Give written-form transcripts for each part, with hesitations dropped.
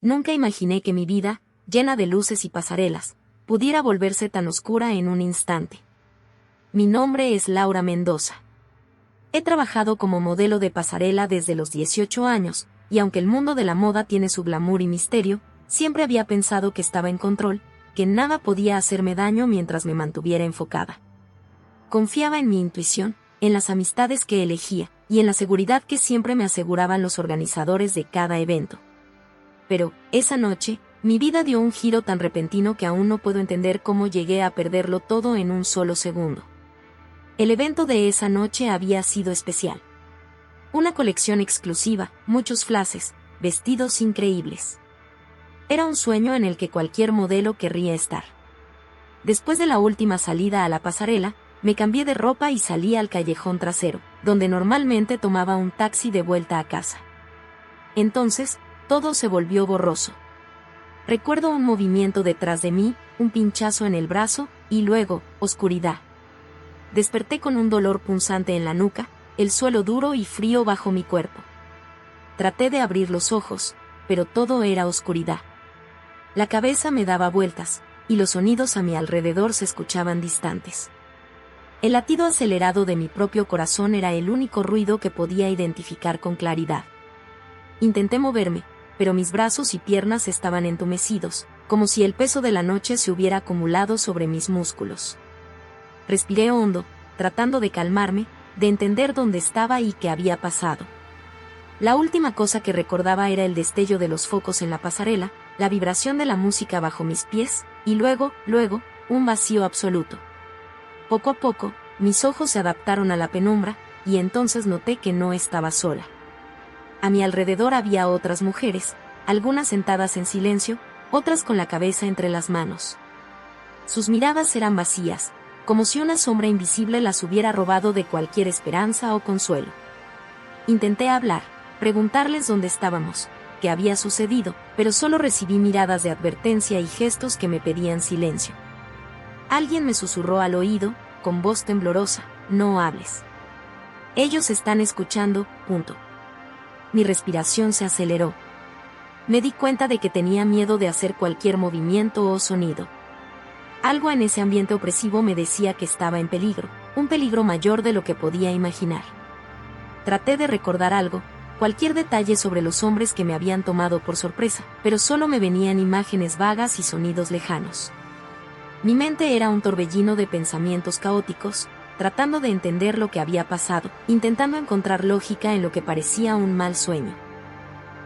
Nunca imaginé que mi vida, llena de luces y pasarelas, pudiera volverse tan oscura en un instante. Mi nombre es Laura Mendoza. He trabajado como modelo de pasarela desde los 18 años, y aunque el mundo de la moda tiene su glamour y misterio, siempre había pensado que estaba en control, que nada podía hacerme daño mientras me mantuviera enfocada. Confiaba en mi intuición, en las amistades que elegía, y en la seguridad que siempre me aseguraban los organizadores de cada evento. Pero, esa noche, mi vida dio un giro tan repentino que aún no puedo entender cómo llegué a perderlo todo en un solo segundo. El evento de esa noche había sido especial. Una colección exclusiva, muchos flashes, vestidos increíbles. Era un sueño en el que cualquier modelo querría estar. Después de la última salida a la pasarela, me cambié de ropa y salí al callejón trasero, donde normalmente tomaba un taxi de vuelta a casa. Entonces, todo se volvió borroso. Recuerdo un movimiento detrás de mí, un pinchazo en el brazo, y luego, oscuridad. Desperté con un dolor punzante en la nuca, el suelo duro y frío bajo mi cuerpo. Traté de abrir los ojos, pero todo era oscuridad. La cabeza me daba vueltas, y los sonidos a mi alrededor se escuchaban distantes. El latido acelerado de mi propio corazón era el único ruido que podía identificar con claridad. Intenté moverme, pero mis brazos y piernas estaban entumecidos, como si el peso de la noche se hubiera acumulado sobre mis músculos. Respiré hondo, tratando de calmarme, de entender dónde estaba y qué había pasado. La última cosa que recordaba era el destello de los focos en la pasarela, la vibración de la música bajo mis pies, y luego, un vacío absoluto. Poco a poco, mis ojos se adaptaron a la penumbra, y entonces noté que no estaba sola. A mi alrededor había otras mujeres, algunas sentadas en silencio, otras con la cabeza entre las manos. Sus miradas eran vacías, como si una sombra invisible las hubiera robado de cualquier esperanza o consuelo. Intenté hablar, preguntarles dónde estábamos, qué había sucedido, pero solo recibí miradas de advertencia y gestos que me pedían silencio. Alguien me susurró al oído, con voz temblorosa: no hables. Ellos están escuchando, punto. Mi respiración se aceleró. Me di cuenta de que tenía miedo de hacer cualquier movimiento o sonido. Algo en ese ambiente opresivo me decía que estaba en peligro, un peligro mayor de lo que podía imaginar. Traté de recordar algo, cualquier detalle sobre los hombres que me habían tomado por sorpresa, pero solo me venían imágenes vagas y sonidos lejanos. Mi mente era un torbellino de pensamientos caóticos, tratando de entender lo que había pasado, intentando encontrar lógica en lo que parecía un mal sueño.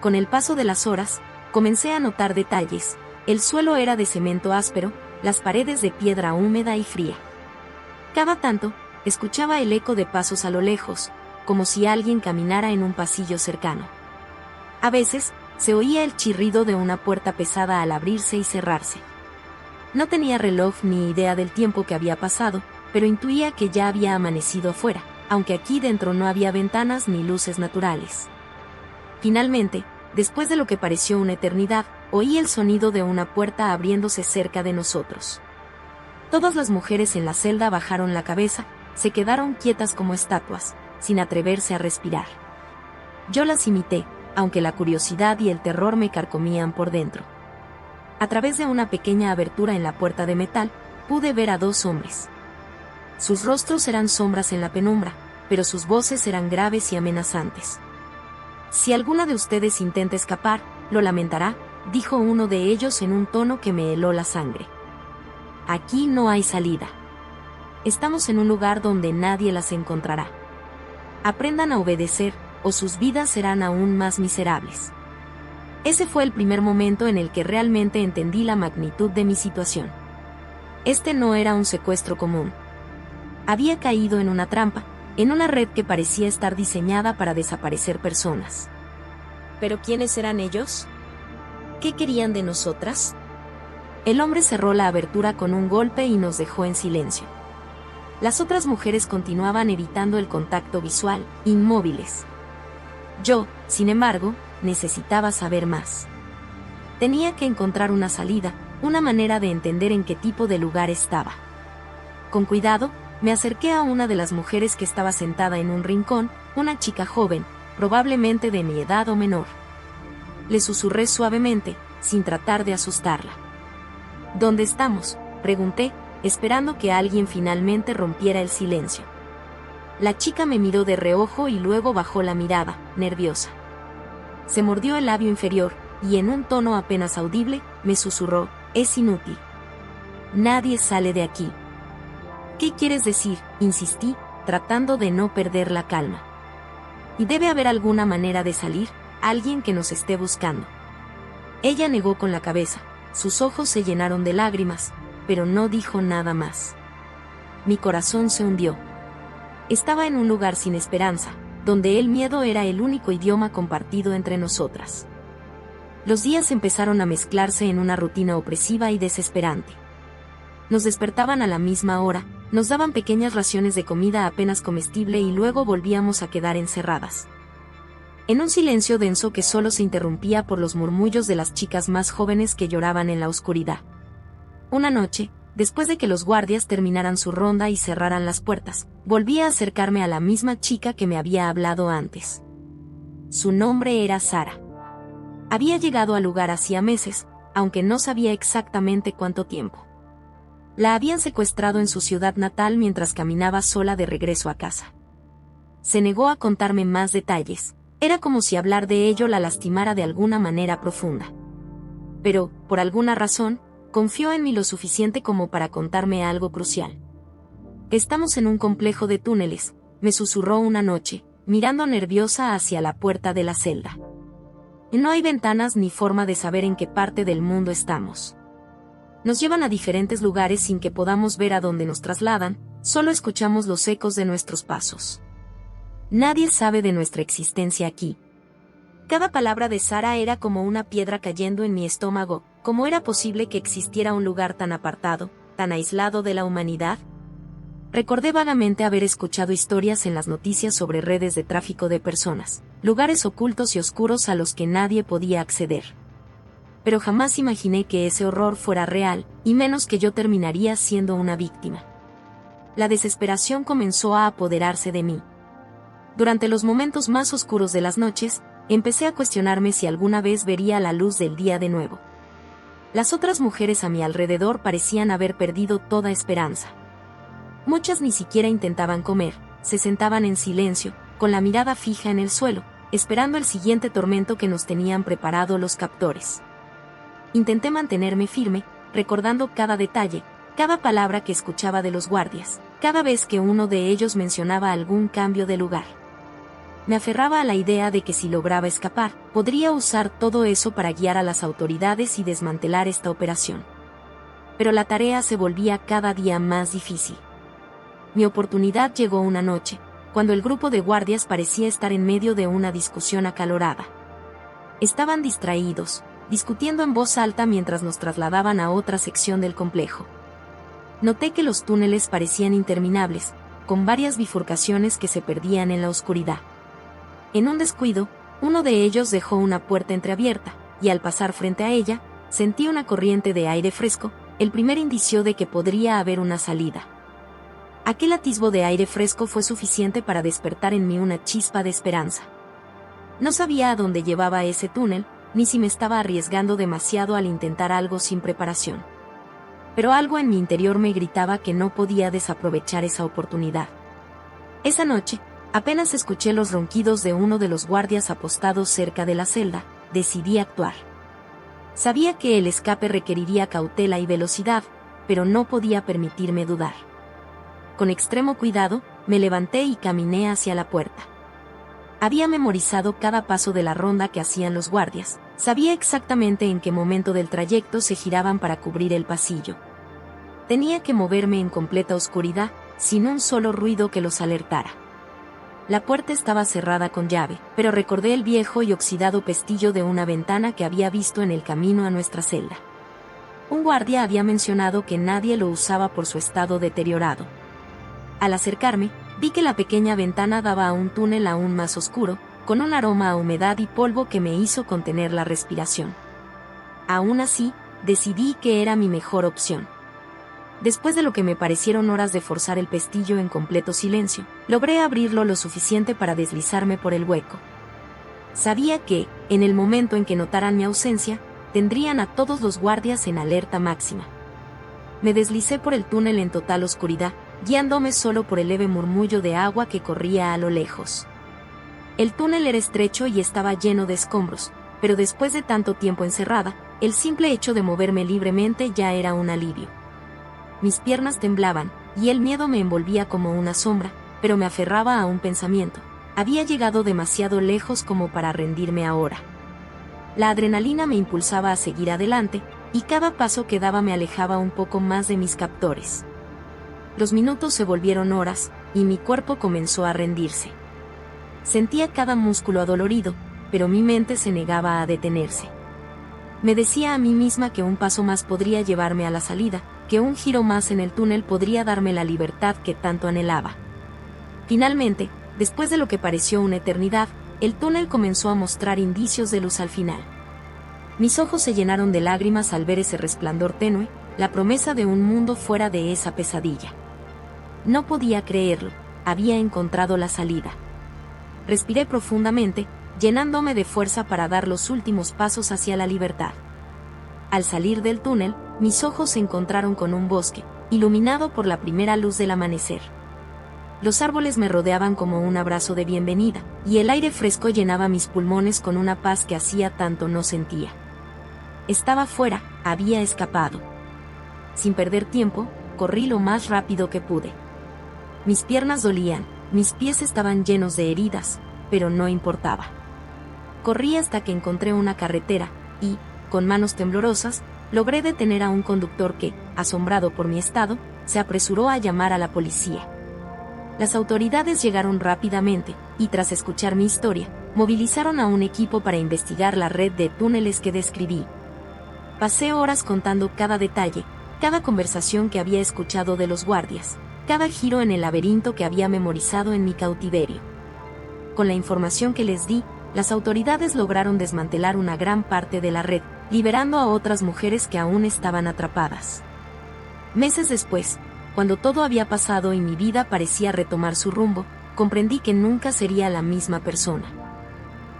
Con el paso de las horas, comencé a notar detalles. El suelo era de cemento áspero, las paredes de piedra húmeda y fría. Cada tanto, escuchaba el eco de pasos a lo lejos, como si alguien caminara en un pasillo cercano. A veces, se oía el chirrido de una puerta pesada al abrirse y cerrarse. No tenía reloj ni idea del tiempo que había pasado, pero intuía que ya había amanecido afuera, aunque aquí dentro no había ventanas ni luces naturales. Finalmente, después de lo que pareció una eternidad, oí el sonido de una puerta abriéndose cerca de nosotros. Todas las mujeres en la celda bajaron la cabeza, se quedaron quietas como estatuas, sin atreverse a respirar. Yo las imité, aunque la curiosidad y el terror me carcomían por dentro. A través de una pequeña abertura en la puerta de metal, pude ver a dos hombres. Sus rostros eran sombras en la penumbra, pero sus voces eran graves y amenazantes. Si alguna de ustedes intenta escapar, lo lamentará, dijo uno de ellos en un tono que me heló la sangre. Aquí no hay salida. Estamos en un lugar donde nadie las encontrará. Aprendan a obedecer, o sus vidas serán aún más miserables. Ese fue el primer momento en el que realmente entendí la magnitud de mi situación. Este no era un secuestro común. Había caído en una trampa, en una red que parecía estar diseñada para desaparecer personas. ¿Pero quiénes eran ellos? ¿Qué querían de nosotras? El hombre cerró la abertura con un golpe y nos dejó en silencio. Las otras mujeres continuaban evitando el contacto visual, inmóviles. Yo, sin embargo, necesitaba saber más. Tenía que encontrar una salida, una manera de entender en qué tipo de lugar estaba. Con cuidado, me acerqué a una de las mujeres que estaba sentada en un rincón, una chica joven, probablemente de mi edad o menor. Le susurré suavemente: sin tratar de asustarla. ¿Dónde estamos?, pregunté, esperando que alguien finalmente rompiera el silencio. La chica me miró de reojo y luego bajó la mirada, nerviosa. Se mordió el labio inferior, y en un tono apenas audible, me susurró: «Es inútil. Nadie sale de aquí». «¿Qué quieres decir?», insistí, tratando de no perder la calma. «Y debe haber alguna manera de salir, alguien que nos esté buscando». Ella negó con la cabeza, sus ojos se llenaron de lágrimas, pero no dijo nada más. Mi corazón se hundió. Estaba en un lugar sin esperanza, donde el miedo era el único idioma compartido entre nosotras. Los días empezaron a mezclarse en una rutina opresiva y desesperante. Nos despertaban a la misma hora, nos daban pequeñas raciones de comida apenas comestible y luego volvíamos a quedar encerradas. En un silencio denso que solo se interrumpía por los murmullos de las chicas más jóvenes que lloraban en la oscuridad. Una noche, después de que los guardias terminaran su ronda y cerraran las puertas, volví a acercarme a la misma chica que me había hablado antes. Su nombre era Sara. Había llegado al lugar hacía meses, aunque no sabía exactamente cuánto tiempo. La habían secuestrado en su ciudad natal mientras caminaba sola de regreso a casa. Se negó a contarme más detalles. Era como si hablar de ello la lastimara de alguna manera profunda. Pero, por alguna razón, confió en mí lo suficiente como para contarme algo crucial. «Estamos en un complejo de túneles», me susurró una noche, mirando nerviosa hacia la puerta de la celda. «No hay ventanas ni forma de saber en qué parte del mundo estamos. Nos llevan a diferentes lugares sin que podamos ver a dónde nos trasladan, solo escuchamos los ecos de nuestros pasos. Nadie sabe de nuestra existencia aquí». Cada palabra de Sara era como una piedra cayendo en mi estómago. ¿Cómo era posible que existiera un lugar tan apartado, tan aislado de la humanidad? Recordé vagamente haber escuchado historias en las noticias sobre redes de tráfico de personas, lugares ocultos y oscuros a los que nadie podía acceder. Pero jamás imaginé que ese horror fuera real, y menos que yo terminaría siendo una víctima. La desesperación comenzó a apoderarse de mí. Durante los momentos más oscuros de las noches, empecé a cuestionarme si alguna vez vería la luz del día de nuevo. Las otras mujeres a mi alrededor parecían haber perdido toda esperanza. Muchas ni siquiera intentaban comer, se sentaban en silencio, con la mirada fija en el suelo, esperando el siguiente tormento que nos tenían preparado los captores. Intenté mantenerme firme, recordando cada detalle, cada palabra que escuchaba de los guardias, cada vez que uno de ellos mencionaba algún cambio de lugar. Me aferraba a la idea de que si lograba escapar, podría usar todo eso para guiar a las autoridades y desmantelar esta operación. Pero la tarea se volvía cada día más difícil. Mi oportunidad llegó una noche, cuando el grupo de guardias parecía estar en medio de una discusión acalorada. Estaban distraídos, discutiendo en voz alta mientras nos trasladaban a otra sección del complejo. Noté que los túneles parecían interminables, con varias bifurcaciones que se perdían en la oscuridad. En un descuido, uno de ellos dejó una puerta entreabierta, y al pasar frente a ella, sentí una corriente de aire fresco, el primer indicio de que podría haber una salida. Aquel atisbo de aire fresco fue suficiente para despertar en mí una chispa de esperanza. No sabía a dónde llevaba ese túnel, ni si me estaba arriesgando demasiado al intentar algo sin preparación. Pero algo en mi interior me gritaba que no podía desaprovechar esa oportunidad. Esa noche, apenas escuché los ronquidos de uno de los guardias apostados cerca de la celda, decidí actuar. Sabía que el escape requeriría cautela y velocidad, pero no podía permitirme dudar. Con extremo cuidado, me levanté y caminé hacia la puerta. Había memorizado cada paso de la ronda que hacían los guardias, sabía exactamente en qué momento del trayecto se giraban para cubrir el pasillo. Tenía que moverme en completa oscuridad, sin un solo ruido que los alertara. La puerta estaba cerrada con llave, pero recordé el viejo y oxidado pestillo de una ventana que había visto en el camino a nuestra celda. Un guardia había mencionado que nadie lo usaba por su estado deteriorado. Al acercarme, vi que la pequeña ventana daba a un túnel aún más oscuro, con un aroma a humedad y polvo que me hizo contener la respiración. Aún así, decidí que era mi mejor opción. Después de lo que me parecieron horas de forzar el pestillo en completo silencio, logré abrirlo lo suficiente para deslizarme por el hueco. Sabía que, en el momento en que notaran mi ausencia, tendrían a todos los guardias en alerta máxima. Me deslicé por el túnel en total oscuridad, guiándome solo por el leve murmullo de agua que corría a lo lejos. El túnel era estrecho y estaba lleno de escombros, pero después de tanto tiempo encerrada, el simple hecho de moverme libremente ya era un alivio. Mis piernas temblaban, y el miedo me envolvía como una sombra, pero me aferraba a un pensamiento. Había llegado demasiado lejos como para rendirme ahora. La adrenalina me impulsaba a seguir adelante, y cada paso que daba me alejaba un poco más de mis captores. Los minutos se volvieron horas, y mi cuerpo comenzó a rendirse. Sentía cada músculo adolorido, pero mi mente se negaba a detenerse. Me decía a mí misma que un paso más podría llevarme a la salida, que un giro más en el túnel podría darme la libertad que tanto anhelaba. Finalmente, después de lo que pareció una eternidad, el túnel comenzó a mostrar indicios de luz al final. Mis ojos se llenaron de lágrimas al ver ese resplandor tenue, la promesa de un mundo fuera de esa pesadilla. No podía creerlo, había encontrado la salida. Respiré profundamente, llenándome de fuerza para dar los últimos pasos hacia la libertad. Al salir del túnel, mis ojos se encontraron con un bosque, iluminado por la primera luz del amanecer. Los árboles me rodeaban como un abrazo de bienvenida, y el aire fresco llenaba mis pulmones con una paz que hacía tanto no sentía. Estaba fuera, había escapado. Sin perder tiempo, corrí lo más rápido que pude. Mis piernas dolían, mis pies estaban llenos de heridas, pero no importaba. Corrí hasta que encontré una carretera, y, con manos temblorosas, logré detener a un conductor que, asombrado por mi estado, se apresuró a llamar a la policía. Las autoridades llegaron rápidamente, y tras escuchar mi historia, movilizaron a un equipo para investigar la red de túneles que describí. Pasé horas contando cada detalle, cada conversación que había escuchado de los guardias, cada giro en el laberinto que había memorizado en mi cautiverio. Con la información que les di, las autoridades lograron desmantelar una gran parte de la red, liberando a otras mujeres que aún estaban atrapadas. Meses después, cuando todo había pasado y mi vida parecía retomar su rumbo, comprendí que nunca sería la misma persona.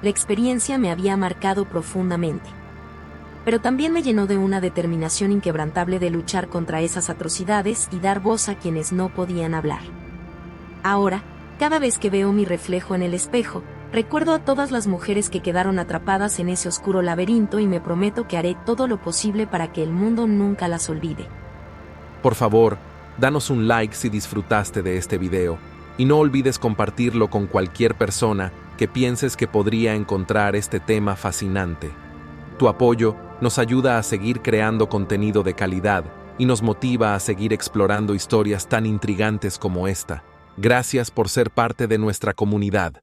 La experiencia me había marcado profundamente. Pero también me llenó de una determinación inquebrantable de luchar contra esas atrocidades y dar voz a quienes no podían hablar. Ahora, cada vez que veo mi reflejo en el espejo, recuerdo a todas las mujeres que quedaron atrapadas en ese oscuro laberinto y me prometo que haré todo lo posible para que el mundo nunca las olvide. Por favor, danos un like si disfrutaste de este video, y no olvides compartirlo con cualquier persona que pienses que podría encontrar este tema fascinante. Tu apoyo nos ayuda a seguir creando contenido de calidad y nos motiva a seguir explorando historias tan intrigantes como esta. Gracias por ser parte de nuestra comunidad.